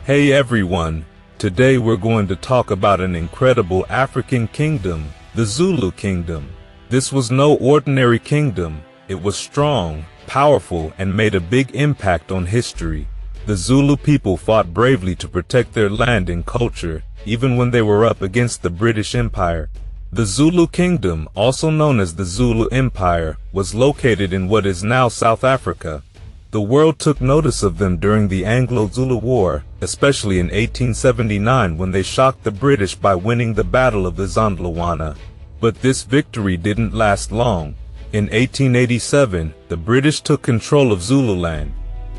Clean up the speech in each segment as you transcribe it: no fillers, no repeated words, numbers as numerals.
Hey everyone, today we're going to talk about an incredible African kingdom, the Zulu Kingdom. This was no ordinary kingdom. It was strong, powerful, and made a big impact on history. The Zulu people fought bravely to protect their land and culture, even when they were up against the British Empire. The Zulu Kingdom, also known as the Zulu Empire, was located in what is now South Africa. The world took notice of them during the Anglo-Zulu War, especially in 1879 when they shocked the British by winning the Battle of Isandlwana. But this victory didn't last long. In 1887, the British took control of Zululand.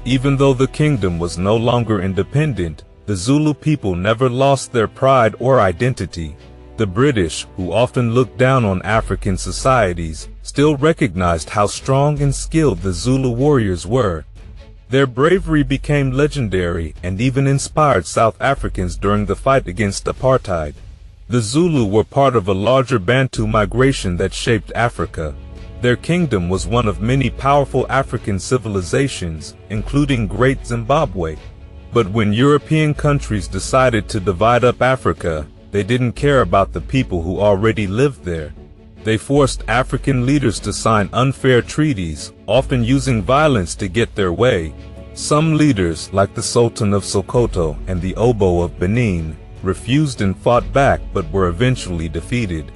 Even though the kingdom was no longer independent, the Zulu people never lost their pride or identity. The British, who often looked down on African societies, still recognized how strong and skilled the Zulu warriors were. Their bravery became legendary and even inspired South Africans during the fight against apartheid. The Zulu were part of a larger Bantu migration that shaped Africa. Their kingdom was one of many powerful African civilizations, including Great Zimbabwe. But when European countries decided to divide up Africa, they didn't care about the people who already lived there. They forced African leaders to sign unfair treaties, often using violence to get their way. Some leaders, like the Sultan of Sokoto and the Obo of Benin, refused and fought back but were eventually defeated.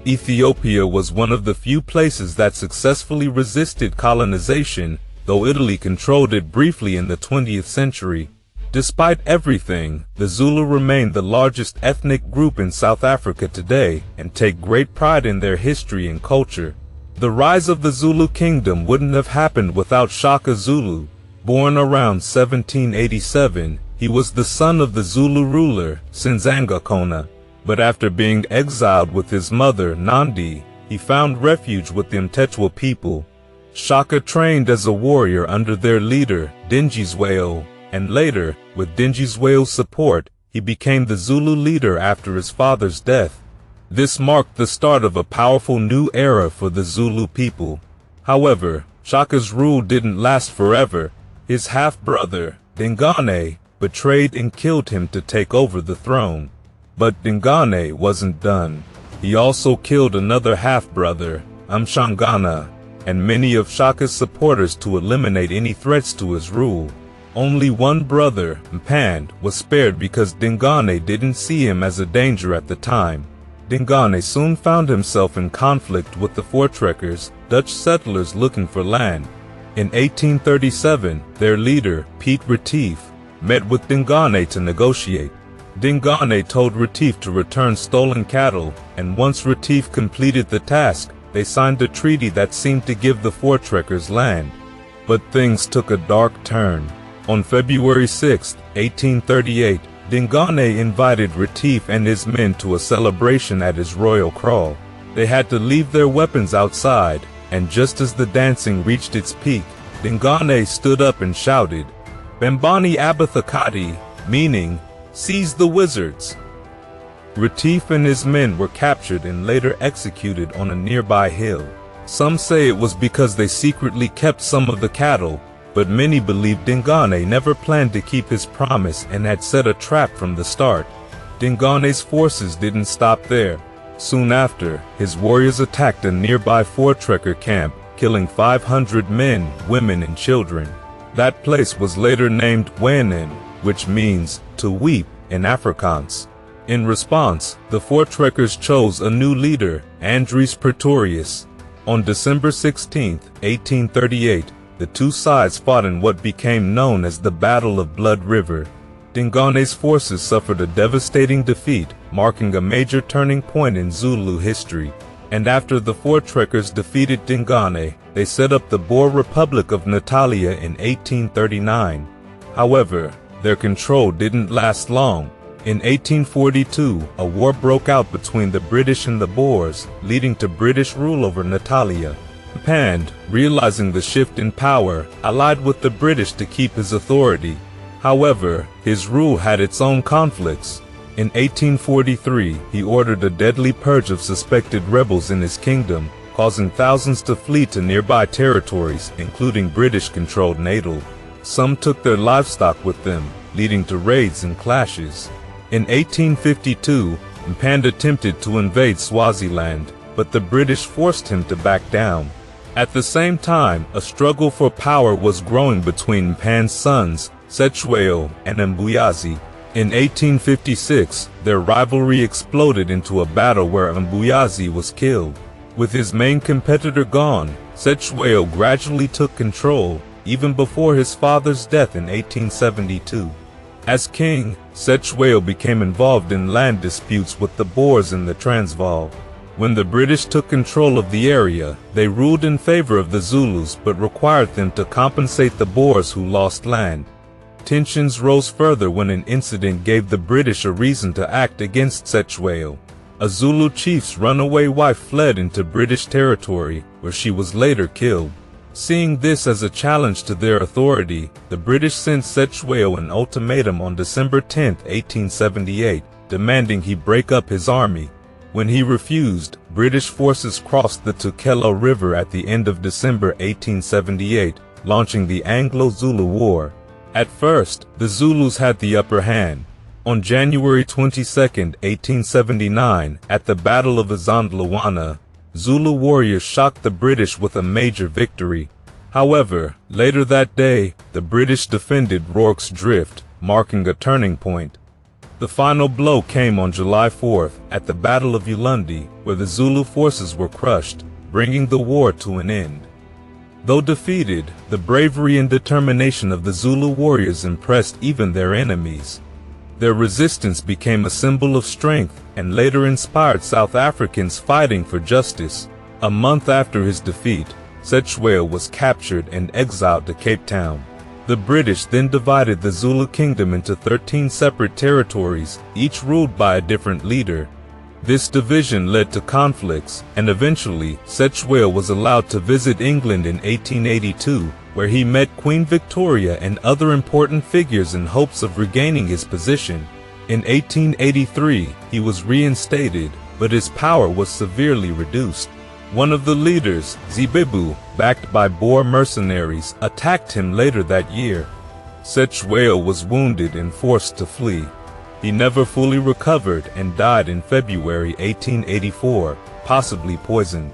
Ethiopia was one of the few places that successfully resisted colonization, though Italy controlled it briefly in the 20th century. Despite everything, the Zulu remain the largest ethnic group in South Africa today and take great pride in their history and culture. The rise of the Zulu Kingdom wouldn't have happened without Shaka Zulu. Born around 1787, he was the son of the Zulu ruler, Sinzanga. But after being exiled with his mother, Nandi, he found refuge with the Cetshwayo people. Shaka trained as a warrior under their leader, Dinuzulu, and later, with Dinuzulu's support, he became the Zulu leader after his father's death. This marked the start of a powerful new era for the Zulu people. However, Shaka's rule didn't last forever. His half-brother, Dingane, betrayed and killed him to take over the throne. But Dingane wasn't done. He also killed another half-brother, Mshangana, and many of Shaka's supporters to eliminate any threats to his rule. Only one brother, Mpand, was spared because Dingane didn't see him as a danger at the time. Dingane soon found himself in conflict with the Voortrekkers, Dutch settlers looking for land. In 1837, their leader, Piet Retief, met with Dingane to negotiate. Dingane told Retief to return stolen cattle, and once Retief completed the task, they signed a treaty that seemed to give the Voortrekkers land. But things took a dark turn. On February 6, 1838, Dingane invited Retief and his men to a celebration at his royal kraal. They had to leave their weapons outside, and just as the dancing reached its peak, Dingane stood up and shouted, "Bambani Abathakati," meaning, "Seize the wizards." Retief and his men were captured and later executed on a nearby hill. Some say it was because they secretly kept some of the cattle, but many believe Dingane never planned to keep his promise and had set a trap from the start. Dingane's forces didn't stop there. Soon after, his warriors attacked a nearby Voortrekker camp, killing 500 men, women, and children. That place was later named Wanen, which means to weep in Afrikaans. In response, the Voortrekkers chose a new leader, Andries Pretorius. On December 16, 1838, the two sides fought in what became known as the Battle of Blood River. Dingane's forces suffered a devastating defeat, marking a major turning point in Zulu history. And after the Voortrekkers defeated Dingane, they set up the Boer Republic of Natalia in 1839. However, their control didn't last long. In 1842, a war broke out between the British and the Boers, leading to British rule over Natalia. Mpand, realizing the shift in power, allied with the British to keep his authority. However, his rule had its own conflicts. In 1843, he ordered a deadly purge of suspected rebels in his kingdom, causing thousands to flee to nearby territories, including British-controlled Natal. Some took their livestock with them, leading to raids and clashes. In 1852, Mpanda attempted to invade Swaziland, but the British forced him to back down. At the same time, a struggle for power was growing between Mpanda's sons, Cetshwayo and Mbuyazi. In 1856, their rivalry exploded into a battle where Mbuyazi was killed. With his main competitor gone, Cetshwayo gradually took control, even before his father's death in 1872. As king, Cetshwayo became involved in land disputes with the Boers in the Transvaal. When the British took control of the area, they ruled in favor of the Zulus but required them to compensate the Boers who lost land. Tensions rose further when an incident gave the British a reason to act against Cetshwayo. A Zulu chief's runaway wife fled into British territory, where she was later killed. Seeing this as a challenge to their authority, the British sent Cetshwayo an ultimatum on December 10, 1878, demanding he break up his army. When he refused, British forces crossed the Takeover River at the end of December 1878, launching the Anglo-Zulu War. At first, the Zulus had the upper hand. On January 22, 1879, at the Battle of Isandlwana, Zulu warriors shocked the British with a major victory. However, later that day, the British defended Rorke's Drift, marking a turning point. The final blow came on July 4th at the Battle of Ulundi, where the Zulu forces were crushed, bringing the war to an end. Though defeated, the bravery and determination of the Zulu warriors impressed even their enemies. Their resistance became a symbol of strength and later inspired South Africans fighting for justice. A month after his defeat, Cetshwayo was captured and exiled to Cape Town. The British then divided the Zulu Kingdom into 13 separate territories, each ruled by a different leader. This division led to conflicts, and eventually, Cetshwayo was allowed to visit England in 1882, where he met Queen Victoria and other important figures in hopes of regaining his position. In 1883, he was reinstated, but his power was severely reduced. One of the leaders, Zibebu, backed by Boer mercenaries, attacked him later that year. Cetshwayo was wounded and forced to flee. He never fully recovered and died in February 1884, possibly poisoned.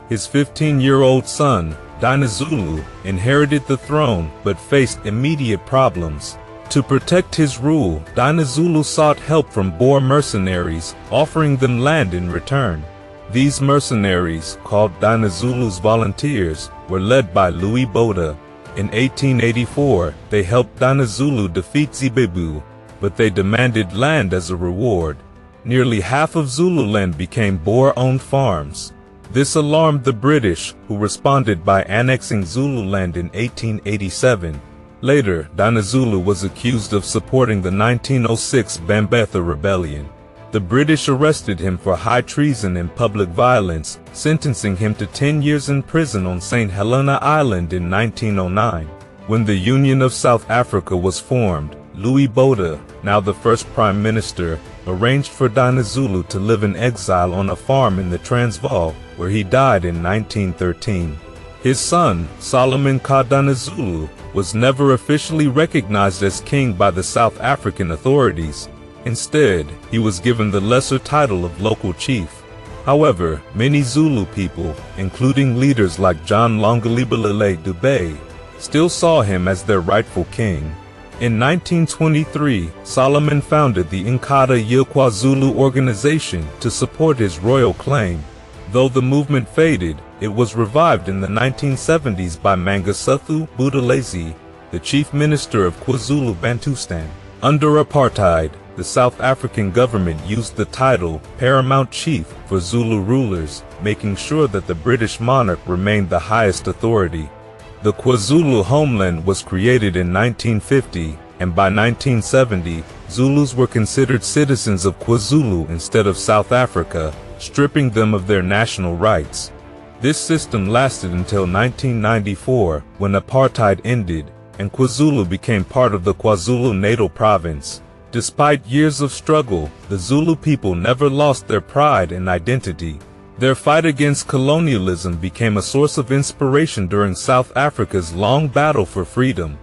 His 15-year-old son, Dinuzulu, inherited the throne but faced immediate problems. To protect his rule, Dinuzulu sought help from Boer mercenaries, offering them land in return. These mercenaries, called Dinuzulu's volunteers, were led by Louis Botha. In 1884, they helped Dinuzulu defeat Zibebu, but they demanded land as a reward. Nearly half of Zululand became Boer-owned farms. This alarmed the British, who responded by annexing Zululand in 1887. Later, Dinuzulu was accused of supporting the 1906 Bambatha Rebellion. The British arrested him for high treason and public violence, sentencing him to 10 years in prison on St. Helena Island in 1909. When the Union of South Africa was formed, Louis Botha, now the first prime minister, arranged for Dinuzulu to live in exile on a farm in the Transvaal, where he died in 1913. His son, Solomon Ka Dinuzulu, was never officially recognized as king by the South African authorities. Instead, he was given the lesser title of local chief. However, many Zulu people, including leaders like John Longalibelele Dube, still saw him as their rightful king. In 1923, Solomon founded the Inkatha YaKwaZulu organization to support his royal claim. Though the movement faded, it was revived in the 1970s by Mangosuthu Buthelezi, the chief minister of KwaZulu Bantustan. Under apartheid, the South African government used the title Paramount Chief for Zulu rulers, making sure that the British monarch remained the highest authority. The KwaZulu homeland was created in 1950, and by 1970, Zulus were considered citizens of KwaZulu instead of South Africa, stripping them of their national rights. This system lasted until 1994, when apartheid ended, and KwaZulu became part of the KwaZulu-Natal province. Despite years of struggle, the Zulu people never lost their pride and identity. Their fight against colonialism became a source of inspiration during South Africa's long battle for freedom.